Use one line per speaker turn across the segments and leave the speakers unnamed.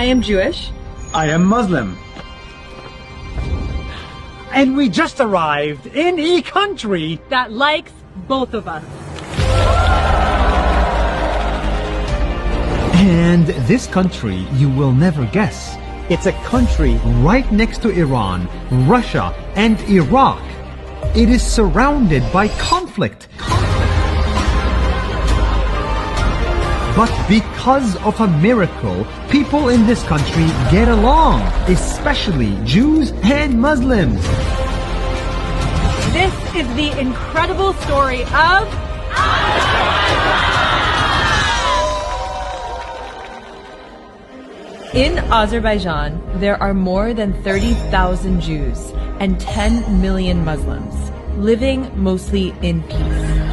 I am Jewish.
I am Muslim.
And we just arrived in a country
That likes both of us.
And this country you will never guess. It's a country right next to Iran, Russia, and Iraq. It is surrounded by conflict. But because of a miracle, people in this country get along, especially Jews and Muslims.
This is the incredible story of In Azerbaijan, there are more than 30,000 Jews and 10 million Muslims, living mostly in peace.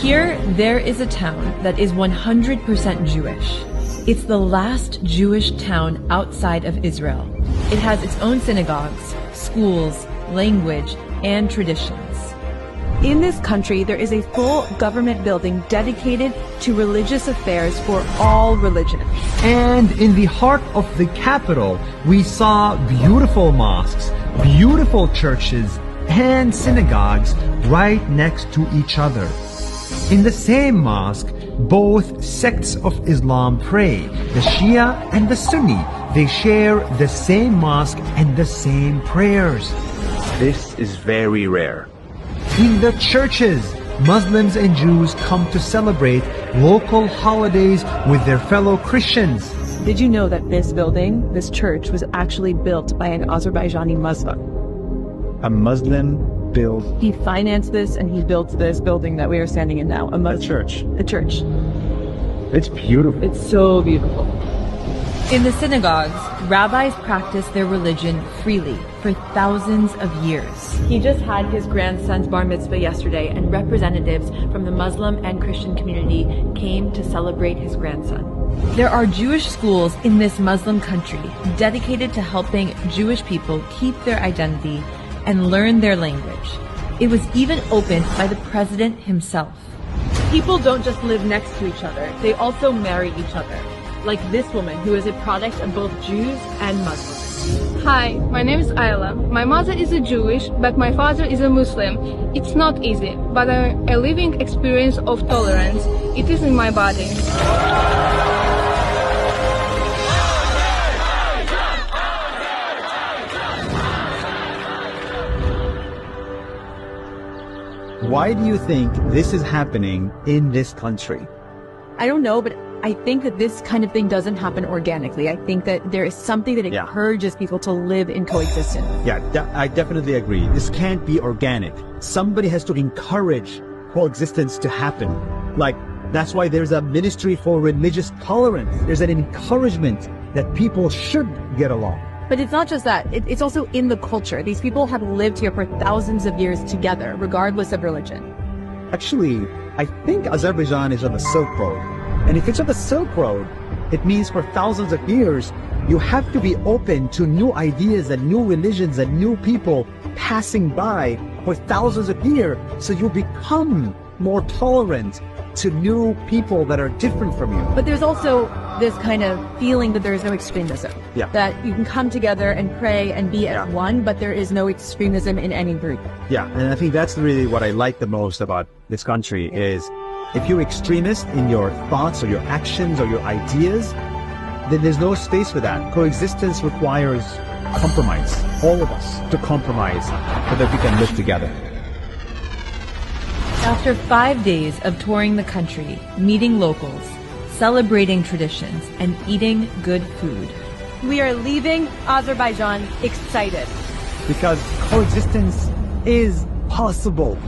Here, there is a town that is 100% Jewish. It's the last Jewish town outside of Israel. It has its own synagogues, schools, language, and traditions. In this country, there is a full government building dedicated to religious affairs for all religions.
And in the heart of the capital, we saw beautiful mosques, beautiful churches, and synagogues right next to each other. In the same mosque, both sects of Islam pray, the Shia and the Sunni. They share the same mosque and the same prayers.
This is very rare.
In the churches, Muslims and Jews come to celebrate local holidays with their fellow Christians.
Did you know that this building, this church, was actually built by an Azerbaijani Muslim?
A Muslim built
He financed this and he built this building that we are standing in now.
a church.
A church.
It's beautiful.
It's so beautiful. In the synagogues, rabbis practice their religion freely for thousands of years. He just had his grandson's bar mitzvah yesterday, and representatives from the Muslim and Christian community came to celebrate his grandson. There are Jewish schools in this Muslim country dedicated to helping Jewish people keep their identity and learn their language. It was even opened by the president himself. People don't just live next to each other, they also marry each other. Like this woman, who is a product of both Jews and Muslims.
Hi, my name is Ayla. My mother is a Jewish, but my father is a Muslim. It's not easy, but a living experience of tolerance. It is in my body.
Why do you think this is happening in this country?
I don't know, but I think that this kind of thing doesn't happen organically. I think that there is something that encourages people to live in coexistence.
Yeah, I definitely agree. This can't be organic. Somebody has to encourage coexistence to happen. Like, that's why there's a ministry for religious tolerance. There's an encouragement that people should get along.
But it's not just that. It's also in the culture. These people have lived here for thousands of years together, regardless of religion.
Actually, I think Azerbaijan is on the Silk Road. And if it's on the Silk Road, it means for thousands of years, you have to be open to new ideas and new religions and new people passing by for thousands of years. So you become more tolerant to new people that are different from you.
But there's also this kind of feeling that there is no extremism.
Yeah.
That you can come together and pray and be at one, but there is no extremism in any group.
Yeah, and I think that's really what I like the most about this country is if you're extremist in your thoughts or your actions or your ideas, then there's no space for that. Coexistence requires compromise. All of us to compromise so that we can live together.
After 5 days of touring the country, meeting locals, celebrating traditions, and eating good food, we are leaving Azerbaijan excited.
Because coexistence is possible.